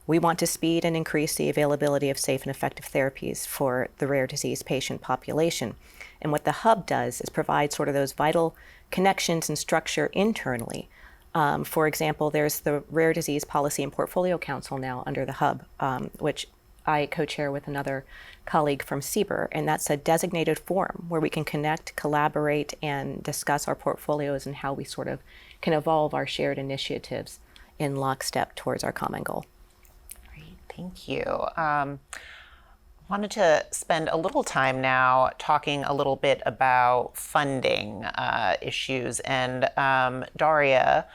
We want to speed and increase the availability of safe and effective therapies for the rare disease patient population. And what the hub does is provide sort of those vital connections and structure internally. For example, there's the Rare Disease Policy and Portfolio Council now under the hub, which I co-chair with another colleague from CBER, and that's a designated forum where we can connect, collaborate, and discuss our portfolios and how we sort of can evolve our shared initiatives in lockstep towards our common goal. Thank you. Wanted to spend a little time now talking a little bit about funding issues. And Daria,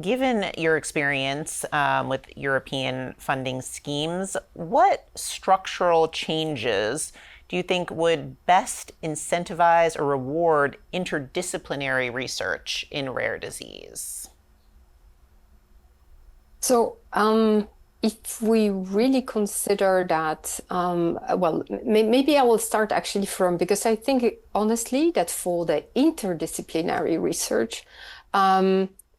Given your experience with European funding schemes, what structural changes do you think would best incentivize or reward interdisciplinary research in rare disease? So, if we really consider that, well, maybe I will start actually from, because I think honestly that for the interdisciplinary research,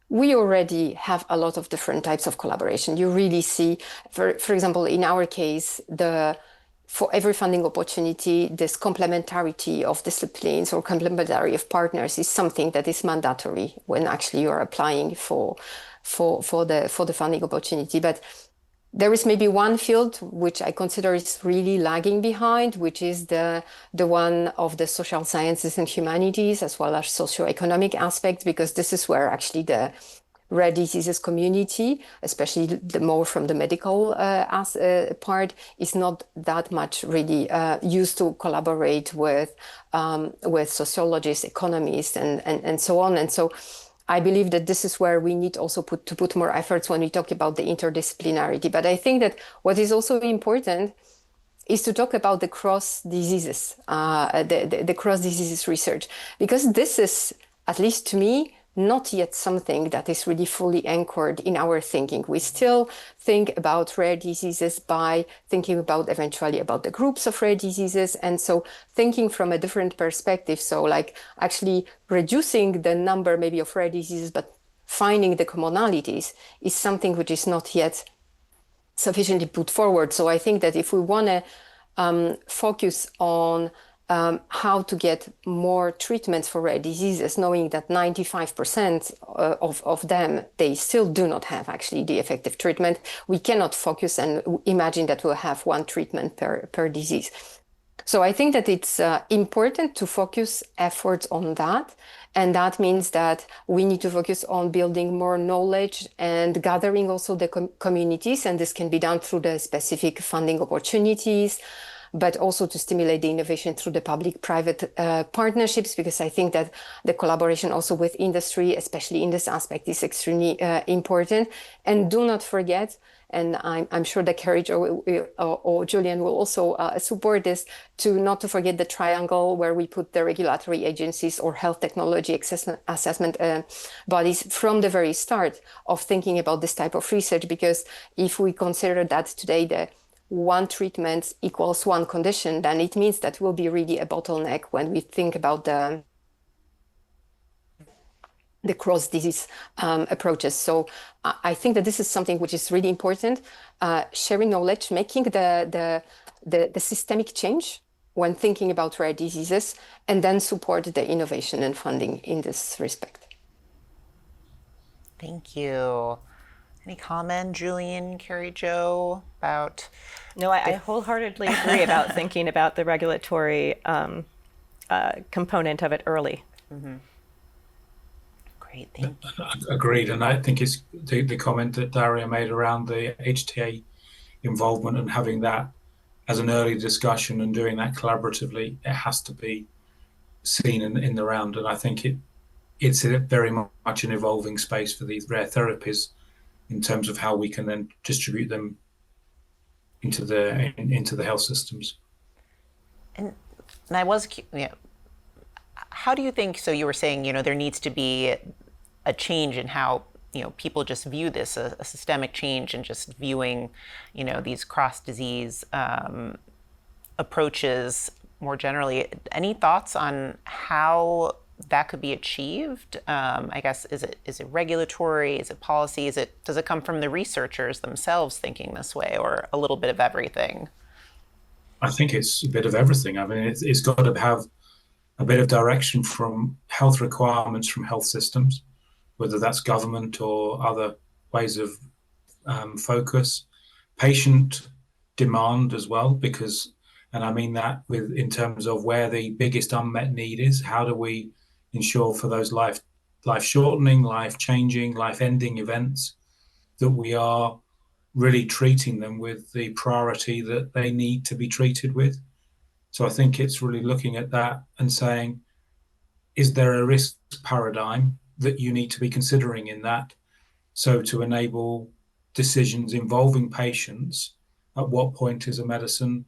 we already have a lot of different types of collaboration. You really see, for example, in our case, for every funding opportunity, this complementarity of disciplines or complementarity of partners is something that is mandatory when actually you're applying for the funding opportunity. But there is maybe one field which I consider is really lagging behind, which is the one of the social sciences and humanities, as well as socioeconomic aspects, because this is where actually the rare diseases community, especially the more from the medical part, is not that much really used to collaborate with sociologists, economists, and so on. And so I believe that this is where we need also to put more efforts when we talk about the interdisciplinarity. But I think that what is also important is to talk about the cross diseases, the cross diseases research, because this is, at least to me, not yet something that is really fully anchored in our thinking. We still think about rare diseases by thinking about eventually about the groups of rare diseases. And so thinking from a different perspective. So like actually reducing the number maybe of rare diseases, but finding the commonalities is something which is not yet sufficiently put forward. So I think that if we want to focus on how to get more treatments for rare diseases, knowing that 95% of them, they still do not have actually the effective treatment. We cannot focus and imagine that we'll have one treatment per disease. So I think that it's important to focus efforts on that. And that means that we need to focus on building more knowledge and gathering also the communities. And this can be done through the specific funding opportunities, but also to stimulate the innovation through the public-private partnerships, because I think that the collaboration also with industry, especially in this aspect, is extremely important. And do not forget, and I'm sure that Carrie or Julian will also support this, not to forget the triangle where we put the regulatory agencies or health technology assessment bodies from the very start of thinking about this type of research. Because if we consider that today the one treatment equals one condition, then it means that will be really a bottleneck when we think about the cross-disease approaches. So I think that this is something which is really important, sharing knowledge, making the systemic change when thinking about rare diseases, and then support the innovation and funding in this respect. Thank you. Any comment, Julian, Carrie Jo, about? No, I wholeheartedly agree about thinking about the regulatory component of it early. Mm-hmm. Great, thank you. Agreed, and I think it's the comment that Daria made around the HTA involvement and having that as an early discussion and doing that collaboratively. It has to be seen in the round, and I think it's very much an evolving space for these rare therapies in terms of how we can then distribute them into the health systems. And I was, how do you think? So you were saying, there needs to be a change in how people just view this, a systemic change in just viewing, these cross-disease approaches more generally. Any thoughts on how that could be achieved? I guess, is it regulatory? Is it policy? Does it come from the researchers themselves thinking this way, or a little bit of everything? I think it's a bit of everything. I mean, it's got to have a bit of direction from health requirements from health systems, whether that's government or other ways of focus, patient demand as well, and I mean that in terms of where the biggest unmet need is. How do we ensure for those life-shortening, life-changing, life-ending events that we are really treating them with the priority that they need to be treated with? So I think it's really looking at that and saying, is there a risk paradigm that you need to be considering in that? So to enable decisions involving patients, at what point is a medicine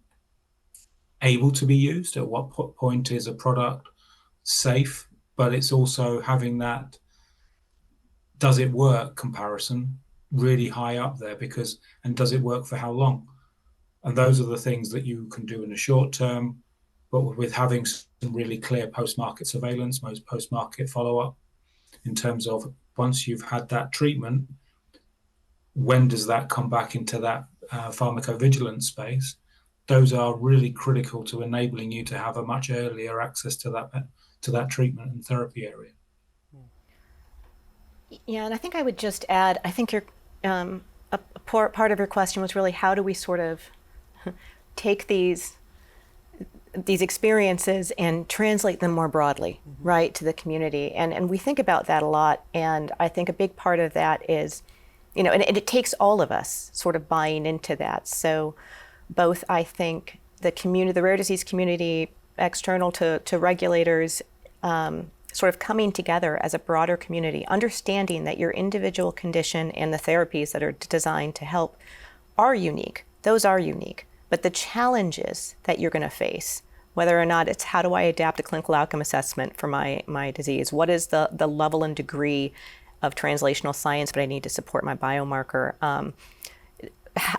able to be used? At what point is a product safe? But it's also having that does it work comparison really high up there, because, and does it work for how long? And those are the things that you can do in the short term, but with having some really clear post-market surveillance, most post-market follow-up in terms of once you've had that treatment, when does that come back into that pharmacovigilance space? Those are really critical to enabling you to have a much earlier access to that treatment and therapy area. Yeah, and I think I would just add, I think a part of your question was really how do we sort of take these experiences and translate them more broadly, right, to the community. And we think about that a lot. And I think a big part of that is, and it takes all of us sort of buying into that. So both, I think, the rare disease community, external to regulators, sort of coming together as a broader community, understanding that your individual condition and the therapies that are designed to help are unique. Those are unique. But the challenges that you're going to face, whether or not it's how do I adapt a clinical outcome assessment for my disease, what is the level and degree of translational science that I need to support my biomarker,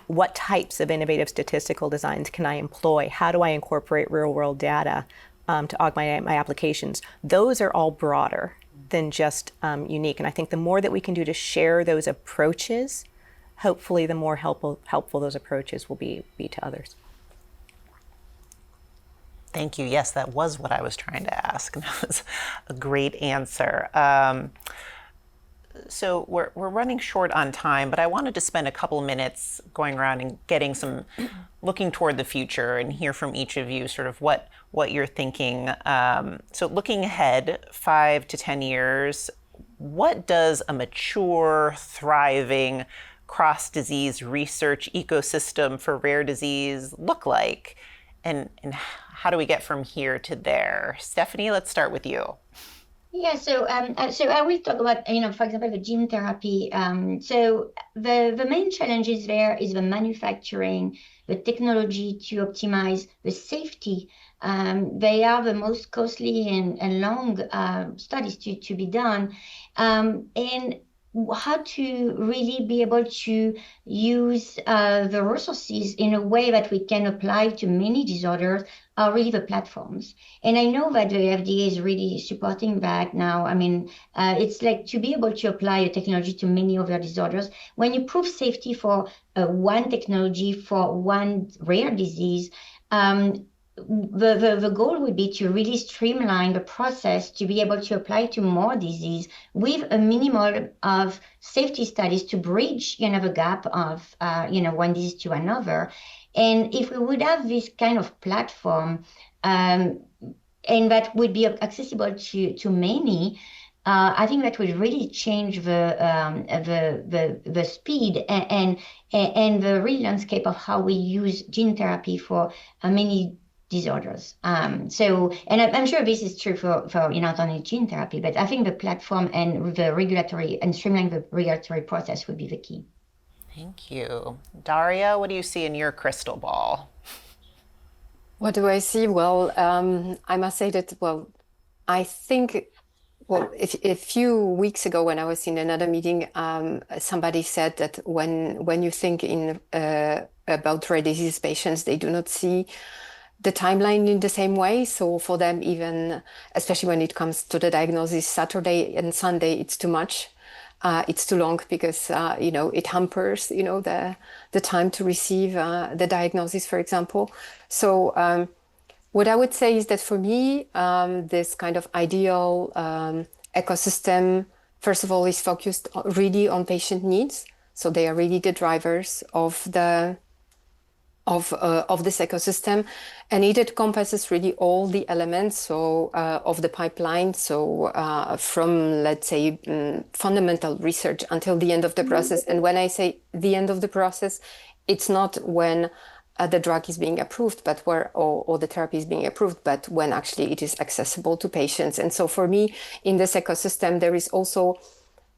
what types of innovative statistical designs can I employ, how do I incorporate real world data to augment my applications, those are all broader than just unique. And I think the more that we can do to share those approaches, hopefully the more helpful those approaches will be to others. Thank you. Yes, that was what I was trying to ask. That was a great answer. So we're running short on time, but I wanted to spend a couple minutes going around and looking toward the future and hear from each of you sort of what you're thinking. So looking ahead 5 to 10 years, what does a mature, thriving, cross-disease research ecosystem for rare disease look like? And how do we get from here to there? Stephanie, let's start with you. Yeah, so I will talk about, for example, the gene therapy. So the main challenges there is the manufacturing, the technology to optimize the safety. They are the most costly and long studies to be done. And how to really be able to use the resources in a way that we can apply to many disorders are really the platforms. And I know that the FDA is really supporting that now. I mean, it's like to be able to apply a technology to many other disorders. When you prove safety for one technology for one rare disease, the goal would be to really streamline the process to be able to apply to more disease with a minimum of safety studies to bridge, the gap of, one disease to another. And if we would have this kind of platform, and that would be accessible to many, I think that would really change the speed and the real landscape of how we use gene therapy for many disorders. And I'm sure this is true for not only gene therapy, but I think the platform and the regulatory and streamlining the regulatory process would be the key. Thank you. Daria, what do you see in your crystal ball? What do I see? Well, I must say that, I think, a few weeks ago when I was in another meeting, somebody said that when you think about rare disease patients, they do not see the timeline in the same way. So for them, even, especially when it comes to the diagnosis, Saturday and Sunday, it's too much. It's too long because, it hampers, the time to receive the diagnosis, for example. So what I would say is that for me, this kind of ideal ecosystem, first of all, is focused really on patient needs. So they are really the drivers of this ecosystem, and it encompasses really all the elements of the pipeline. So from, let's say, fundamental research until the end of the process. And when I say the end of the process, it's not when the drug is being approved, but or the therapy is being approved, but when actually it is accessible to patients. And so for me, in this ecosystem, there is also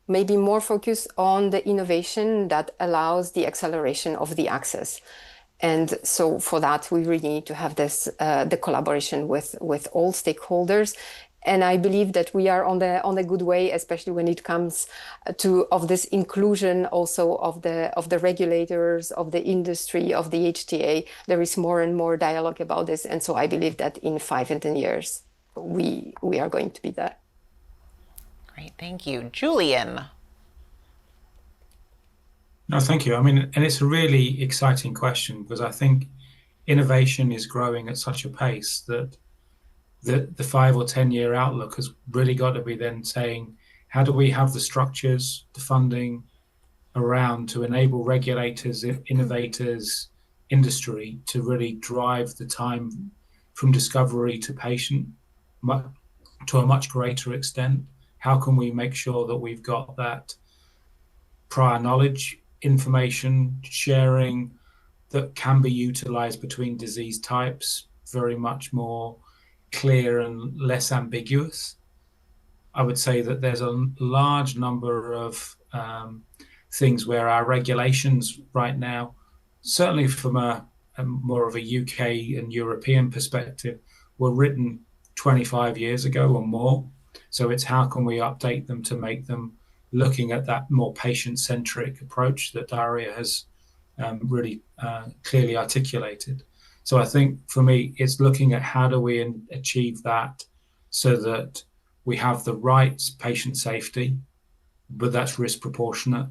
maybe more focus on the innovation that allows the acceleration of the access. And so for that, we really need to have this, the collaboration with all stakeholders. And I believe that we are on the good way, especially when it comes to this inclusion also of the regulators, of the industry, of the HTA. There is more and more dialogue about this. And so I believe that in 5 and 10 years, we are going to be there. Great, thank you. Julian. No, thank you. I mean, and it's a really exciting question because I think innovation is growing at such a pace that the 5 or 10 year outlook has really got to be then saying, how do we have the structures, the funding around to enable regulators, innovators, industry to really drive the time from discovery to patient to a much greater extent? How can we make sure that we've got that prior knowledge, information sharing that can be utilized between disease types very much more clear and less ambiguous? I would say that there's a large number of things where our regulations right now, certainly from a more of a UK and European perspective, were written 25 years ago or more. So it's how can we update them to make them looking at that more patient-centric approach that Daria has really clearly articulated. So I think for me, it's looking at how do we achieve that so that we have the right patient safety, but that's risk proportionate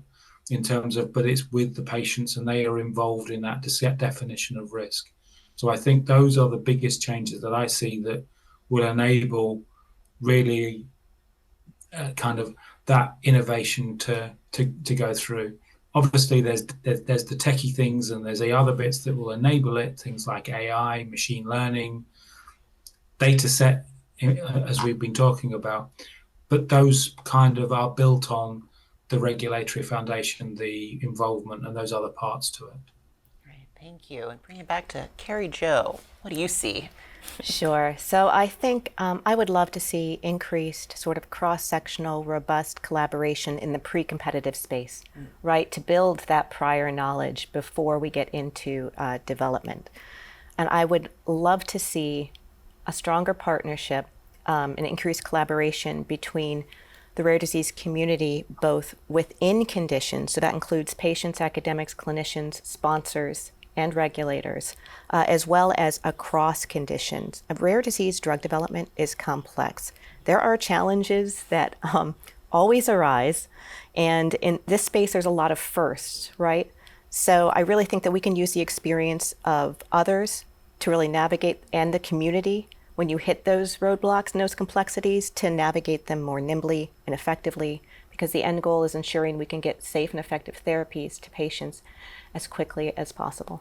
in terms of, but it's with the patients and they are involved in that definition of risk. So I think those are the biggest changes that I see that will enable really kind of that innovation to go through. Obviously, there's the techie things and there's the other bits that will enable it, things like AI, machine learning, data set, as we've been talking about. But those kind of are built on the regulatory foundation, the involvement, and those other parts to it. Great, thank you. And bring it back to Carrie Jo. What do you see? Sure. So I think I would love to see increased sort of cross-sectional, robust collaboration in the pre-competitive space, right? To build that prior knowledge before we get into development. And I would love to see a stronger partnership and increased collaboration between the rare disease community, both within conditions, so that includes patients, academics, clinicians, sponsors, and regulators, as well as across conditions. Rare disease drug development is complex. There are challenges that always arise, and in this space there's a lot of firsts, right? So I really think that we can use the experience of others to really navigate, and the community, when you hit those roadblocks and those complexities, to navigate them more nimbly and effectively, because the end goal is ensuring we can get safe and effective therapies to patients as quickly as possible.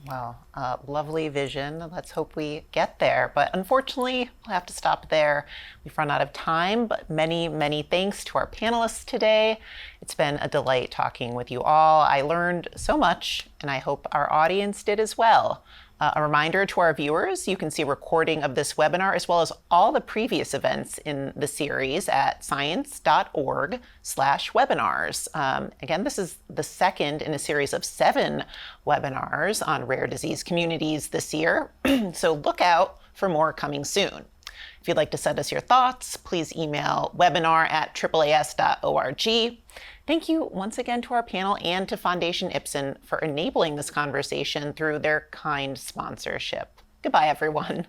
Well, lovely vision. Let's hope we get there. But unfortunately, we'll have to stop there. We've run out of time, but many, many thanks to our panelists today. It's been a delight talking with you all. I learned so much, and I hope our audience did as well. A reminder to our viewers, you can see a recording of this webinar as well as all the previous events in the series at science.org/webinars. Again, this is the second in a series of 7 webinars on rare disease communities this year. So look out for more coming soon. If you'd like to send us your thoughts, please email webinar@AAAS.org. Thank you once again to our panel and to Foundation Ipsen for enabling this conversation through their kind sponsorship. Goodbye, everyone.